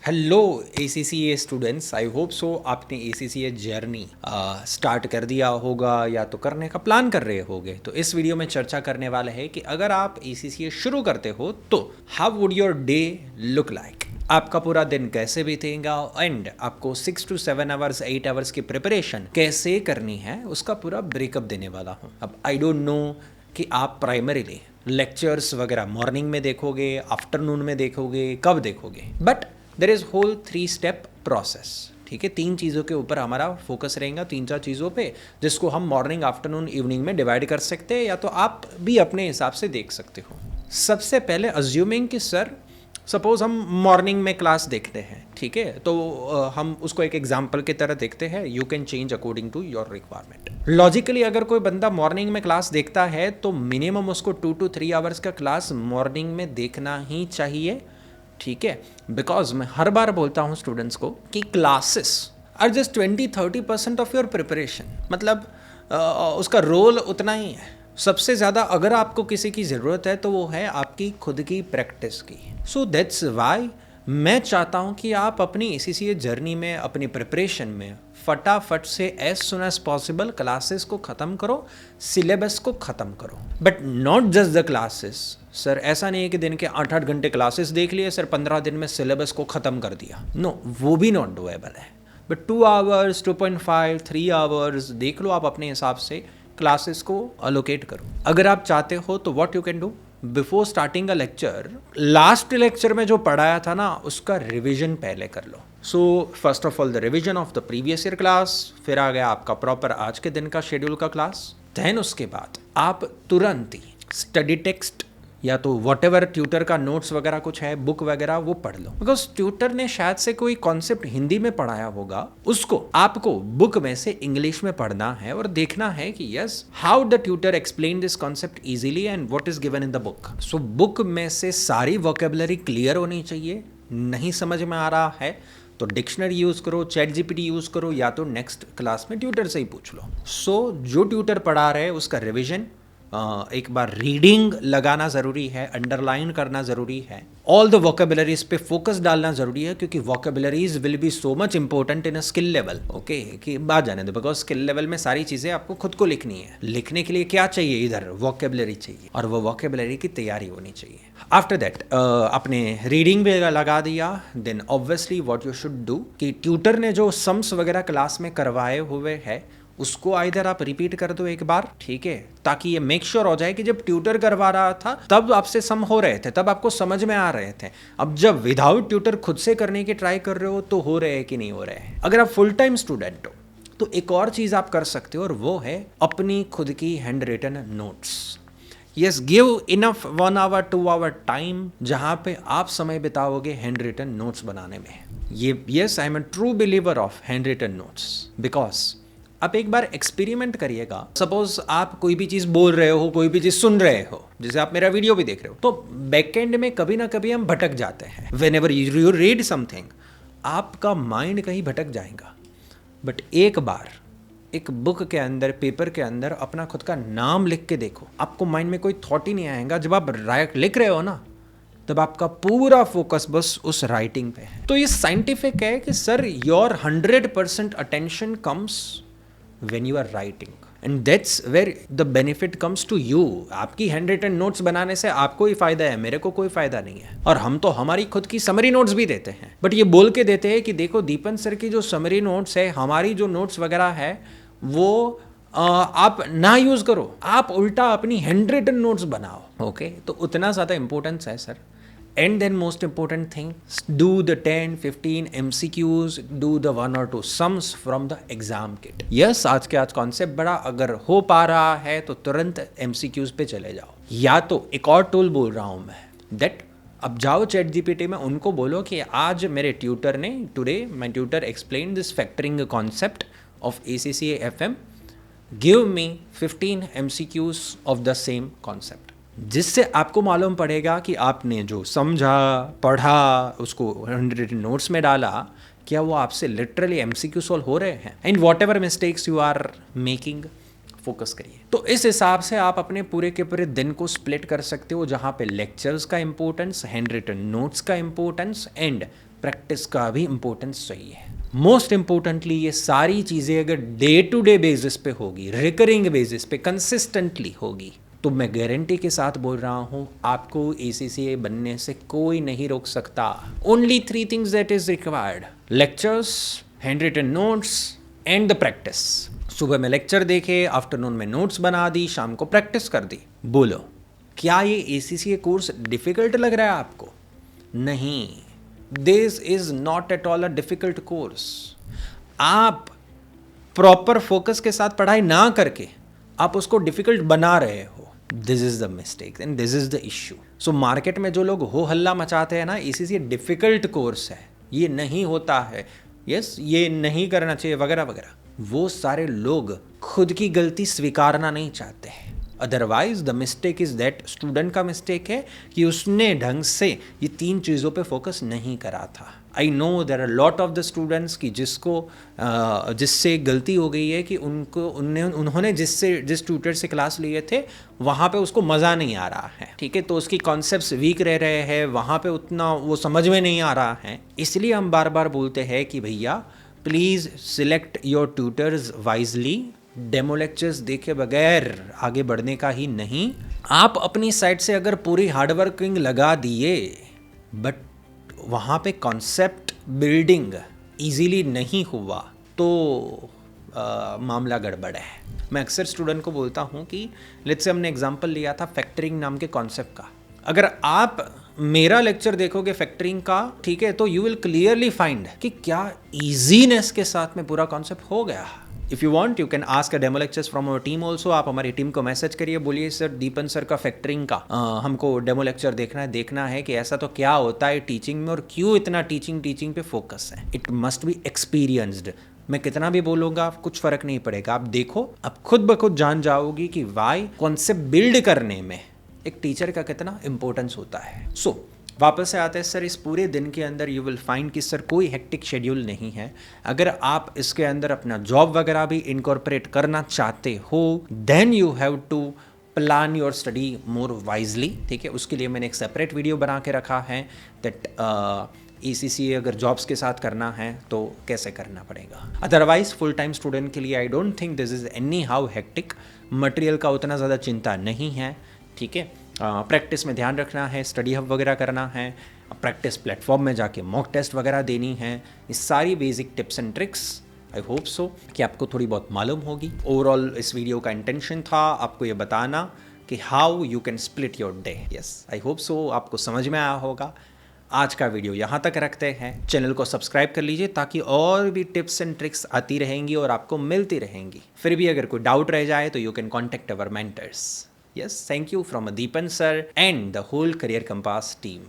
Hello ACCA students, I hope so आपने ACCA journey start कर दिया होगा या तो करने का प्लान कर रहे होगे। तो इस वीडियो में चर्चा करने वाला है कि अगर आप ACCA शुरू करते हो तो how would your day look like, आपका पूरा दिन कैसे बीतेगा एंड आपको 6 to 7 आवर्स 8 आवर्स की प्रिपरेशन कैसे करनी है उसका पूरा ब्रेकअप देने वाला हूँ। अब आई डोंट नो कि आप प्राइमरीली लेक्चर्स वगैरह मॉर्निंग में देखोगे, आफ्टरनून में देखोगे, कब देखोगे, but there is whole 3 step process. ठीक है, 3 चीज़ों के ऊपर हमारा फोकस रहेगा, 3-4 चीज़ों पे, जिसको हम मॉर्निंग, आफ्टरनून, इवनिंग में डिवाइड कर सकते हैं या तो आप भी अपने हिसाब से देख सकते हो। सबसे पहले अज्यूमिंग कि सर सपोज हम मॉर्निंग में क्लास देखते हैं, ठीक है, तो हम उसको एक एग्जाम्पल की तरह देखते हैं। You can change according to your requirement. Logically अगर कोई बंदा मॉर्निंग में क्लास देखता है तो मिनिमम उसको 2 to 3 आवर्स का क्लास मॉर्निंग में देखना ही चाहिए। ठीक है, बिकॉज मैं हर बार बोलता हूँ स्टूडेंट्स को कि classes are just 20-30% of your preparation. मतलब उसका रोल उतना ही है। सबसे ज़्यादा अगर आपको किसी की ज़रूरत है तो वो है आपकी खुद की प्रैक्टिस की। सो दैट्स वाई मैं चाहता हूँ कि आप अपनी ACCA जर्नी में, अपनी प्रिपरेशन में फटाफट से as soon as possible classes को ख़त्म करो, सिलेबस को ख़त्म करो। But not just the classes. Sir ऐसा नहीं है कि दिन के 8-8 घंटे क्लासेस देख लिए, सर 15 दिन में सिलेबस को ख़त्म कर दिया। नो, वो भी नॉट डुएबल है। बट 2 आवर्स, 2.5, 3 आवर्स देख लो, आप अपने हिसाब से क्लासेस को अलोकेट करो। अगर आप चाहते हो तो what you can do, before starting a lecture, last lecture में जो पढ़ाया था ना उसका रिविजन पहले कर लो। So first of all the revision of the previous year class, फिर आ गया आपका प्रॉपर आज के दिन का शेड्यूल का क्लास। देन उसके बाद आप तुरंत ही स्टडी टेक्स्ट या तो वॉट एवर ट्यूटर का नोट्स वगैरह कुछ है, बुक वगैरह, वो पढ़ लो। बिकॉज ट्यूटर ने शायद से कोई कॉन्सेप्ट हिंदी में पढ़ाया होगा, उसको आपको बुक में से इंग्लिश में पढ़ना है और देखना है कि yes how the tutor explain this concept easily and what is given in the book. So book में से सारी वोकेबलरी क्लियर होनी चाहिए। नहीं समझ में आ रहा है तो डिक्शनरी यूज़ करो, चैट GPT यूज़ करो, या तो नेक्स्ट क्लास में ट्यूटर से ही पूछ लो। सो जो ट्यूटर पढ़ा रहे उसका रिविजन, एक बार रीडिंग लगाना ज़रूरी है, अंडरलाइन करना ज़रूरी है, ऑल द वोकेबलरीज पे फोकस डालना ज़रूरी है, क्योंकि vocabularies will be so much important in a skill level. Okay, कि बात जाने दो, बिकॉज स्किल लेवल में सारी चीज़ें आपको खुद को लिखनी है। लिखने के लिए क्या चाहिए, इधर वोकेबलरी चाहिए और वो वोकेबलरी की तैयारी होनी चाहिए। आफ्टर दैट आपने रीडिंग भी लगा दिया, then obviously what you should do कि ट्यूटर ने जो सम्स वगैरह क्लास में करवाए हुए हैं उसको आइदर आप रिपीट कर दो एक बार, ठीक है, ताकि ये मेक श्योर हो जाए कि जब ट्यूटर करवा रहा था तब आपसे सम हो रहे थे, तब आपको समझ में आ रहे थे। अब जब विदाउट ट्यूटर खुद से करने की ट्राई कर रहे हो तो हो रहे हैं कि नहीं हो रहे हैं। अगर आप फुल टाइम स्टूडेंट हो तो एक और चीज़ आप कर सकते हो और वो है अपनी खुद की hand written notes. Yes, give enough 1 hour 2 hour time जहाँ पे आप समय बिताओगे हैंड रिटन नोट्स बनाने में। ये yes, I am a true believer of hand written notes. Because आप एक बार एक्सपेरिमेंट करिएगा। सपोज आप कोई भी चीज़ बोल रहे हो, कोई भी चीज़ सुन रहे हो, जैसे आप मेरा वीडियो भी देख रहे हो, तो बैकएंड में कभी ना कभी हम भटक जाते हैं। When ever you read something आपका माइंड कहीं भटक जाएगा। बट एक बार एक बुक के अंदर, पेपर के अंदर अपना खुद का नाम लिख के देखो, आपको माइंड में कोई थॉट ही नहीं आएगा। जब आप लिख रहे हो ना, तब आपका पूरा फोकस बस उस राइटिंग पे है। तो ये साइंटिफिक है कि sir your 100% attention comes when you are writing and that's where the benefit comes to you। आपकी हैंड रिटन नोट्स बनाने से आपको ही फायदा है, मेरे को कोई फायदा नहीं है। और हम तो हमारी खुद की समरी नोट्स भी देते हैं, बट ये बोल के देते हैं कि देखो दीपन सर की जो समरी नोट्स है, हमारी जो नोट्स वगैरह है वो आप ना यूज करो, आप उल्टा अपनी हैंड रिटन नोट्स बनाओ। ओके, तो उतना ज़्यादा इंपॉर्टेंस है sir. And then most important thing, do the 10-15 MCQs, do the 1 or 2 sums from the exam kit। Yes, आज कॉन्सेप्ट बड़ा अगर हो पा रहा है तो तुरंत MCQs पे चले जाओ। या तो एक और टूल बोल रहा हूँ मैं, दैट अब जाओ चैट GPT में, उनको बोलो कि आज मेरे ट्यूटर ने, today my tutor explain this factoring concept of ACCA FM, give me 15 MCQs of the same concept. जिससे आपको मालूम पड़ेगा कि आपने जो समझा, पढ़ा, उसको 100 नोट्स में डाला, क्या वो आपसे लिटरली MCQ सॉल्व हो रहे हैं। And whatever mistakes you are making, focus करिए। तो इस हिसाब से आप अपने पूरे के पूरे दिन को स्प्लिट कर सकते हो, जहाँ पे लेक्चर्स का इंपॉर्टेंस, हैंड रिटन नोट्स का इंपॉर्टेंस एंड प्रैक्टिस का भी इम्पोर्टेंस चाहिए। मोस्ट इम्पोर्टेंटली ये सारी चीज़ें अगर डे टू डे बेसिस पे होगी, रिकरिंग बेसिस पे कंसिस्टेंटली होगी, तो मैं गारंटी के साथ बोल रहा हूँ आपको ACCA बनने से कोई नहीं रोक सकता। Only 3 things that is required: lectures, hand written notes and the practice. सुबह में लेक्चर देखे, आफ्टरनून में नोट्स बना दी, शाम को प्रैक्टिस कर दी। बोलो, क्या ये ACCA कोर्स डिफ़िकल्ट लग रहा है आपको? नहीं, this is not at all a difficult course. आप प्रॉपर फोकस के साथ पढ़ाई ना करके आप उसको डिफ़िकल्ट बना रहे हो। This is the mistake and this is the issue. So market में जो लोग हो हल्ला मचाते हैं ना, ACCA डिफ़िकल्ट कोर्स है, ये नहीं होता है, यस ये नहीं करना चाहिए वगैरह वगैरह, वो सारे लोग खुद की गलती स्वीकारना नहीं चाहते हैं। Otherwise the mistake is that, student का मिस्टेक है कि उसने ढंग से ये 3 चीज़ों पे फोकस नहीं करा था। I know there are lot of the students की जिससे गलती हो गई है कि उन्होंने जिस ट्यूटर से क्लास लिए थे वहाँ पे उसको मज़ा नहीं आ रहा है, ठीक है, तो उसकी कॉन्सेप्ट्स वीक रह रहे हैं, वहाँ पे उतना वो समझ में नहीं आ रहा है। इसलिए हम बार बार बोलते हैं कि भैया please select your tutors wisely. Demo lectures देखे बगैर आगे बढ़ने का ही नहीं। आप अपनी साइड से अगर पूरी हार्डवर्किंग लगा दिए बट वहाँ पे कॉन्सेप्ट बिल्डिंग इजीली नहीं हुआ तो मामला गड़बड़ है। मैं अक्सर स्टूडेंट को बोलता हूँ कि लेट्स से हमने एग्जांपल लिया था फैक्टरिंग नाम के कॉन्सेप्ट का। अगर आप मेरा लेक्चर देखोगे फैक्टरिंग का, ठीक है, तो यू विल क्लियरली फाइंड कि क्या ईजीनेस के साथ में पूरा कॉन्सेप्ट हो गया। If you want you can ask a demo lectures from our team also. आप हमारी टीम को मैसेज करिए, बोलिए सर दीपन सर का फैक्टरिंग का हमको डेमो लेक्चर देखना है कि ऐसा तो क्या होता है टीचिंग में और क्यों इतना टीचिंग पे फोकस है। It must be experienced. मैं कितना भी बोलूँगा कुछ फ़र्क नहीं पड़ेगा, आप देखो, आप खुद ब खुद जान जाओगी कि वाई कॉन्सेप्ट बिल्ड करने में एक टीचर का कितना इंपॉर्टेंस होता है। सो वापस से आते हैं सर, इस पूरे दिन के अंदर यू विल फाइंड कि सर कोई हेक्टिक शेड्यूल नहीं है। अगर आप इसके अंदर अपना जॉब वगैरह भी इनकॉर्पोरेट करना चाहते हो then you have to plan your study more wisely, ठीक है। उसके लिए मैंने एक सेपरेट वीडियो बना के रखा है दैट ACCA अगर जॉब्स के साथ करना है तो कैसे करना पड़ेगा। अदरवाइज फुल टाइम स्टूडेंट के लिए I don't think this is any how hectic. Material का उतना ज़्यादा चिंता नहीं है, ठीक है। प्रैक्टिस में ध्यान रखना है, स्टडी हब वगैरह करना है, प्रैक्टिस प्लेटफॉर्म में जाके मॉक टेस्ट वगैरह देनी है। ये सारी basic tips and tricks I hope so कि आपको थोड़ी बहुत मालूम होगी। ओवरऑल इस वीडियो का इंटेंशन था आपको ये बताना कि how you can split your day. Yes, I hope so आपको समझ में आया होगा। आज का वीडियो यहाँ तक रखते हैं। चैनल को सब्सक्राइब कर लीजिए ताकि और भी टिप्स एंड ट्रिक्स आती रहेंगी और आपको मिलती रहेंगी। फिर भी अगर कोई डाउट रह जाए तो you can contact our mentors. Yes, thank you from Deepan sir and the whole Career Compass team.